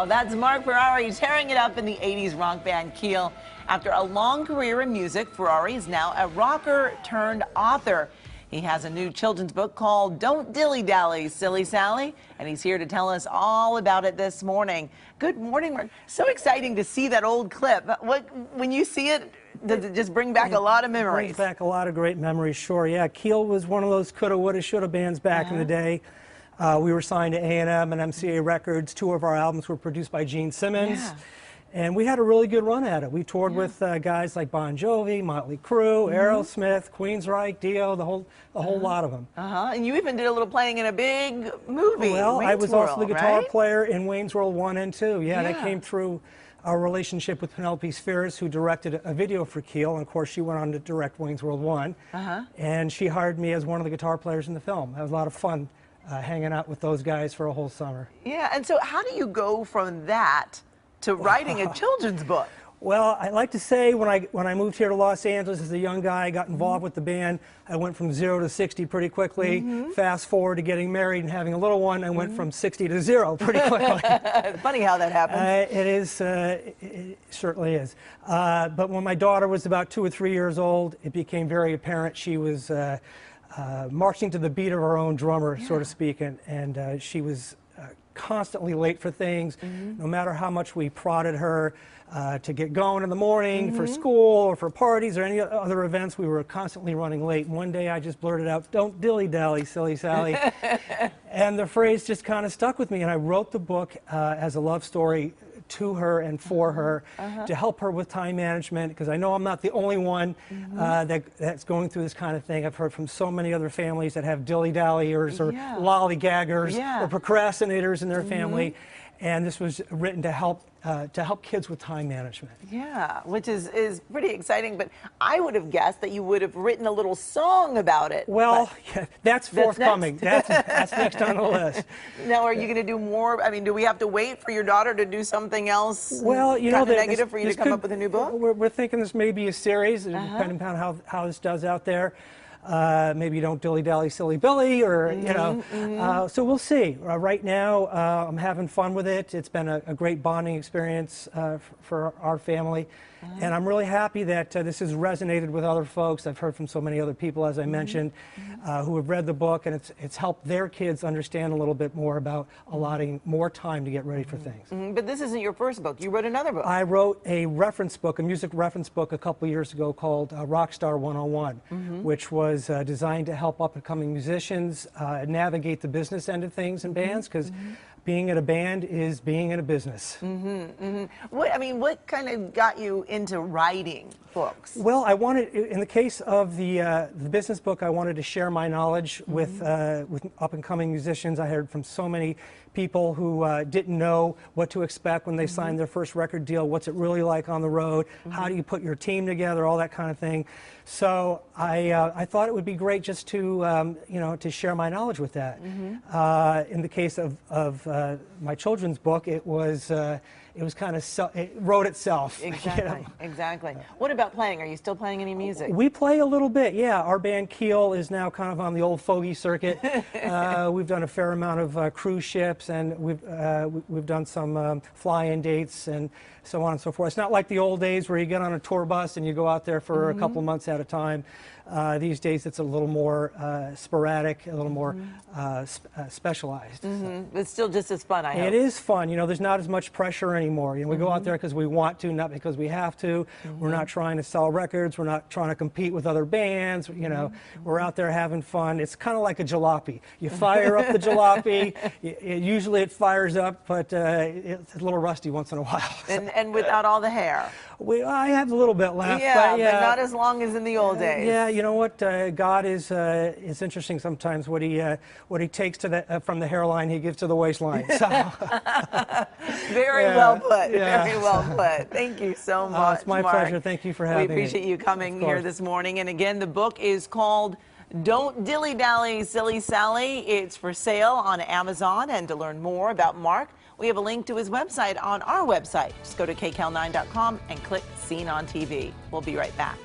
Oh, that's Marc Ferrari tearing it up in the 80s rock band KCAL. After a long career in music, Ferrari is now a rocker turned author. He has a new children's book called Don't Dilly Dally, Silly Sally, and he's here to tell us all about it this morning. Good morning, Marc. So exciting to see that old clip. When you see it, does it just bring back a lot of memories? Brings back a lot of great memories, sure. Yeah, KCAL was one of those coulda, woulda, shoulda bands back in the day. We were signed to A&M and MCA Records. 2 of our albums were produced by Gene Simmons. Yeah. And we had a really good run at it. We toured with guys like Bon Jovi, Motley Crue, Aerosmith, Queensryche, Dio, the whole lot of them. And you even did a little playing in a big movie. Well, I was also the guitar right? player in Wayne's World 1 and 2. Yeah, that came through our relationship with Penelope Spheres, who directed a video for KCAL, and of course she went on to direct Wayne's World 1. And she hired me as one of the guitar players in the film. That was a lot of fun hanging out with those guys for a whole summer. Yeah, and so how do you go from that to writing a children's book? Well, I like to say when I moved here to Los Angeles as a young guy, I got involved with the band. I went from 0 to 60 pretty quickly. Fast forward to getting married and having a little one, I went from 60 to 0 pretty quickly. Funny how that happens. It is, it certainly is. But when my daughter was about 2 or 3 years old, it became very apparent she was marching to the beat of her own drummer, so to speak, and she was constantly late for things. No matter how much we prodded her to get going in the morning for school or for parties or any other events, we were constantly running late. And one day I just blurted out, "Don't dilly-dally, silly Sally." And the phrase just kind of stuck with me, and I wrote the book as a love story to her and for her to help her with time management, because I know I'm not the only one that's going through this kind of thing. I've heard from so many other families that have dilly-dalliers or lollygaggers or procrastinators in their family, and this was written to help kids with time management. Yeah, which is pretty exciting, but I would have guessed that you would have written a little song about it. Well, that's forthcoming. That's next on the list. Now, are you going to do more? I mean, do we have to wait for your daughter to do something else? Well, you know, negative for you to come up with a new book? We're thinking this may be a series, depending on how this does out there. Maybe Don't Dilly-Dally, Silly Billy, or, you know. So we'll see. Right now, I'm having fun with it. It's been a great bonding experience for our family. And I'm really happy that this has resonated with other folks. I've heard from so many other people, as I mentioned, who have read the book, and it's helped their kids understand a little bit more about allotting more time to get ready for things. But this isn't your first book. You wrote another book. I wrote a reference book, a music reference book, a couple years ago called Rockstar 101, which was designed to help up-and-coming musicians navigate the business end of things in bands, because being in a band is being in a business. What kind of got you into writing books? Well, I wanted, in the case of the business book, I wanted to share my knowledge with up-and-coming musicians. I heard from so many people who didn't know what to expect when they signed their first record deal. What's it really like on the road? How do you put your team together? All that kind of thing. So I thought it would be great just to to share my knowledge with that. In the case of my children's book, it was kind of it wrote itself. Exactly. Exactly. What about playing? Are you still playing any music? We play a little bit, yeah. Our band KCAL is now kind of on the old fogey circuit. We've done a fair amount of cruise ships, and we've done some fly-in dates and so on and so forth. It's not like the old days where you get on a tour bus and you go out there for a couple months at a time. These days it's a little more sporadic, a little more specialized. It's still just as fun, I hope. It is fun. You know, there's not as much pressure anymore. You know, we go out there because we want to, not because we have to. We're not trying to sell records. We're not trying to compete with other bands. You know, we're out there having fun. It's kind of like a jalopy. You fire up the jalopy. Usually it fires up, but it's a little rusty once in a while. And without all the hair. I have a little bit left. Yeah, but not as long as in the old days. Yeah, you know what? God is it's interesting sometimes what he takes to from the hairline he gives to the waistline. So. Very well put. Very well put. Thank you so much. It's my Marc. pleasure. Thank you for having me. We appreciate you coming here this morning. And again, the book is called Don't Dilly-Dally, Silly Sally. It's for sale on Amazon. And to learn more about Marc, we have a link to his website on our website. Just go to KCAL9.com and click Seen on TV. We'll be right back.